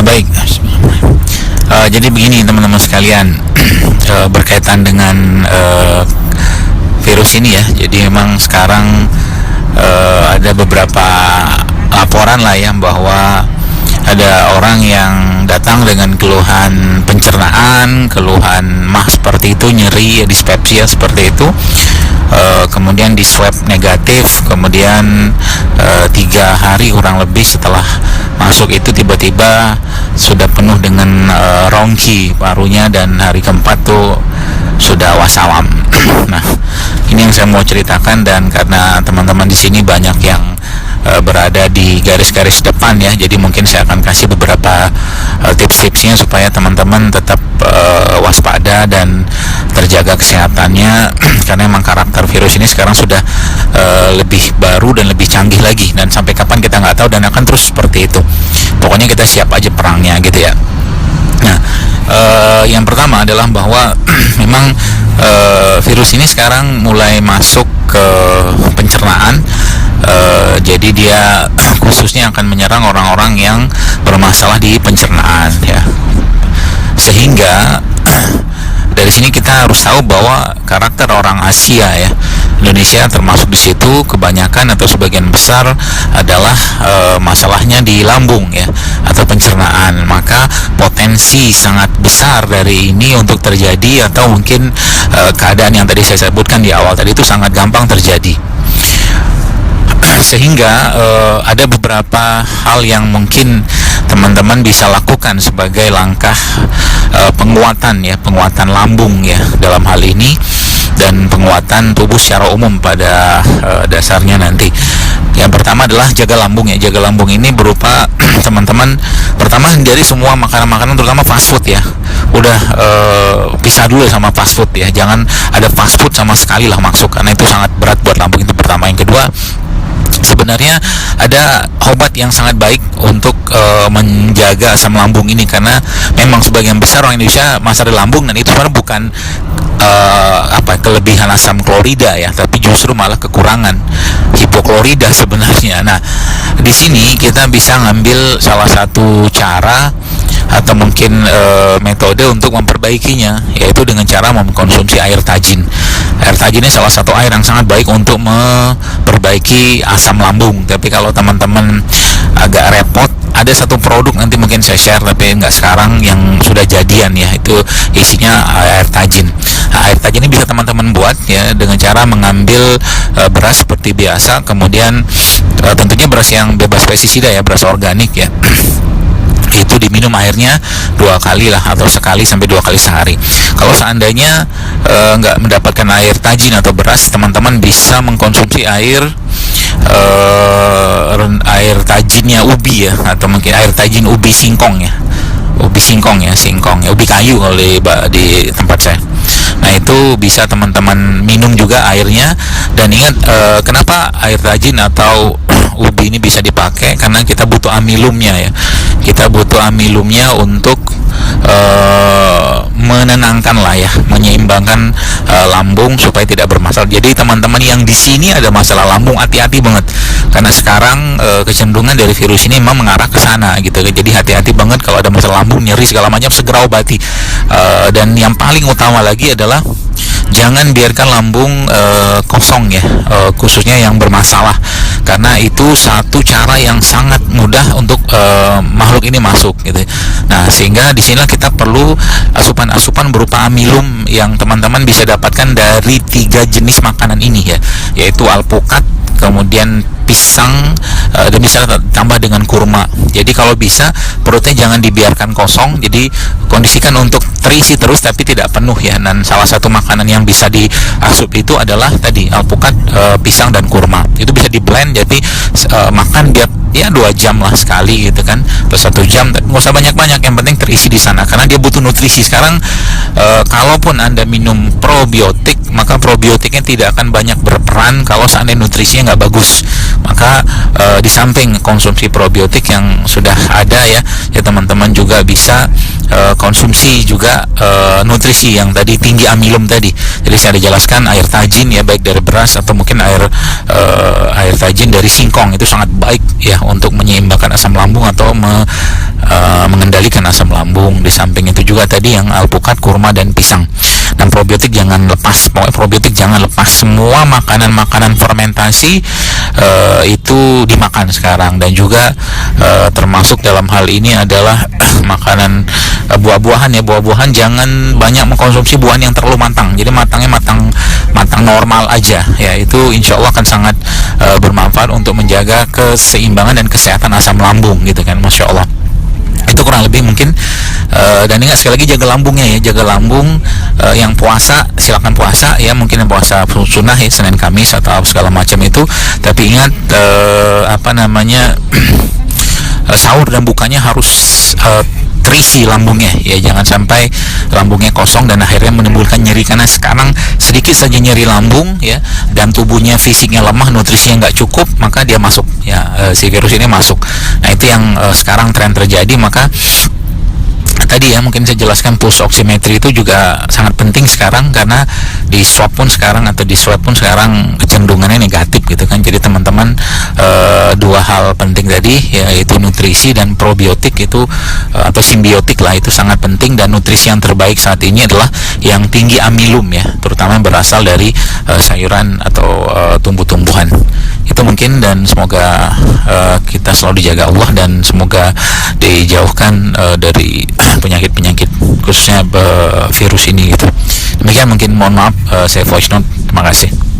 Baik. Jadi begini teman-teman sekalian, berkaitan dengan virus ini ya. Jadi memang sekarang ada beberapa laporan lah ya, bahwa ada orang yang datang dengan keluhan pencernaan, keluhan mah seperti itu, nyeri, dispepsia seperti itu. Kemudian di swab negatif, kemudian 3 hari kurang lebih setelah masuk itu tiba-tiba sudah penuh dengan rongki parunya, dan hari keempat tuh sudah wasawam. Nah, ini yang saya mau ceritakan, dan karena teman-teman di sini banyak yang berada di garis-garis depan ya, jadi mungkin saya akan kasih beberapa tips-tipsnya supaya teman-teman tetap waspada dan terjaga kesehatannya. Karena memang karakter virus ini sekarang sudah lebih baru dan lebih canggih lagi, dan sampai kapan kita nggak tahu, dan akan terus seperti itu. Pokoknya kita siap aja perangnya gitu ya. Nah, yang pertama adalah bahwa memang virus ini sekarang mulai masuk ke pencernaan. Jadi dia khususnya akan menyerang orang-orang yang bermasalah di pencernaan ya. Sehingga dari sini kita harus tahu bahwa karakter orang Asia ya, Indonesia termasuk di situ, kebanyakan atau sebagian besar adalah masalahnya di lambung ya, atau pencernaan. Maka potensi sangat besar dari ini untuk terjadi, atau mungkin keadaan yang tadi saya sebutkan di awal tadi itu sangat gampang terjadi. Sehingga ada beberapa hal yang mungkin teman-teman bisa lakukan sebagai langkah penguatan ya, penguatan lambung ya dalam hal ini, dan penguatan tubuh secara umum pada dasarnya nanti. Yang pertama adalah jaga lambung ya. Jaga lambung ini berupa teman-teman, pertama hindari semua makanan-makanan terutama fast food ya. Udah pisah dulu sama fast food ya. Jangan ada fast food sama sekali lah masuk, karena itu sangat berat buat lambung. Itu pertama. Yang kedua, sebenarnya ada obat yang sangat baik untuk menjaga asam lambung ini, karena memang sebagian besar orang Indonesia masalah di lambung, dan itu sebenarnya bukan kelebihan asam klorida ya, tapi justru malah kekurangan hipoklorida sebenarnya. Nah, di sini kita bisa ngambil salah satu cara atau mungkin metode untuk memperbaikinya, yaitu dengan cara mengkonsumsi air tajin. Air tajin ini salah satu air yang sangat baik untuk memperbaiki asam lambung. Tapi kalau teman-teman agak repot, ada satu produk nanti mungkin saya share, tapi nggak sekarang, yang sudah jadian ya, itu isinya air tajin. Nah, air tajin ini bisa teman-teman buat ya dengan cara mengambil beras seperti biasa, kemudian tentunya beras yang bebas pestisida ya, beras organik ya. Itu diminum airnya 2 kali lah, atau sekali sampai 2 kali sehari. Kalau seandainya nggak mendapatkan air tajin atau beras, teman-teman bisa mengkonsumsi air tajinnya ubi ya, atau mungkin air tajin ubi singkong ya, ubi kayu kalau di tempat saya. Nah, itu bisa teman-teman minum juga airnya. Dan ingat, kenapa air tajin atau ubi ini bisa dipakai? Karena kita butuh amilumnya ya. Kita butuh amilumnya untuk menenangkan lah ya, menyeimbangkan lambung supaya tidak bermasalah. Jadi teman-teman yang di sini ada masalah lambung, hati-hati banget, karena sekarang kecenderungan dari virus ini memang mengarah ke sana gitu. Jadi hati-hati banget kalau ada masalah lambung, nyeri segala macam, segera obati. Dan yang paling utama lagi adalah jangan biarkan lambung kosong ya, khususnya yang bermasalah, karena itu satu cara yang sangat mudah untuk makhluk ini masuk gitu. Nah, sehingga di sinilah kita perlu asupan-asupan berupa amilum yang teman-teman bisa dapatkan dari 3 jenis makanan ini ya, yaitu alpukat, kemudian pisang, dan bisa tambah dengan kurma. Jadi kalau bisa perutnya jangan dibiarkan kosong, jadi kondisikan untuk terisi terus tapi tidak penuh ya. Dan salah satu makanan yang bisa diasup itu adalah tadi alpukat, pisang dan kurma. Itu bisa di blend, jadi makan dia ya 2 jam lah sekali gitu kan, atau 1 jam, nggak usah banyak-banyak, yang penting terisi di sana, karena dia butuh nutrisi. Sekarang kalaupun Anda minum probiotik, maka probiotiknya tidak akan banyak berperan kalau seandainya nutrisinya nggak bagus. Maka di samping konsumsi probiotik yang sudah ada ya teman-teman juga bisa konsumsi juga nutrisi yang tadi tinggi amilum tadi. Jadi saya ada jelaskan air tajin ya, baik dari beras atau mungkin air tajin dari singkong, itu sangat baik ya untuk menyeimbangkan asam lambung atau mengendalikan asam lambung. Di samping itu juga tadi yang alpukat, kurma dan pisang. Dan probiotik jangan lepas, pokoknya probiotik jangan lepas. Semua makanan-makanan fermentasi itu dimakan sekarang, dan juga termasuk dalam hal ini adalah makanan buah-buahan ya. Buah-buahan jangan banyak mengkonsumsi buah yang terlalu matang. Jadi matang normal aja ya, itu insya Allah akan sangat bermanfaat untuk menjaga keseimbangan dan kesehatan asam lambung gitu kan, Masya Allah. Itu kurang lebih mungkin. Dan ingat sekali lagi, jaga lambungnya ya, jaga lambung. Yang puasa silakan puasa ya, mungkin yang puasa sunnah ya, Senin Kamis atau segala macam itu, tapi ingat sahur dan bukanya harus terisi lambungnya ya, jangan sampai lambungnya kosong dan akhirnya menimbulkan nyeri, karena sekarang sedikit saja nyeri lambung ya, dan tubuhnya fisiknya lemah, nutrisinya nggak cukup, maka dia masuk ya, si virus ini masuk. Nah itu yang sekarang tren terjadi. Maka tadi ya mungkin saya jelaskan, pulse oximetry itu juga sangat penting sekarang, karena di swab pun sekarang kecenderungannya negatif gitu kan. Jadi teman-teman, dua hal penting tadi yaitu nutrisi dan probiotik itu atau simbiotik lah, itu sangat penting. Dan nutrisi yang terbaik saat ini adalah yang tinggi amilum ya, terutama yang berasal dari sayuran atau tumbuh-tumbuhan. Itu mungkin, dan semoga kita selalu dijaga Allah, dan semoga dijauhkan dari penyakit-penyakit khususnya virus ini gitu. Demikian mungkin, mohon maaf saya voice note. Terima kasih.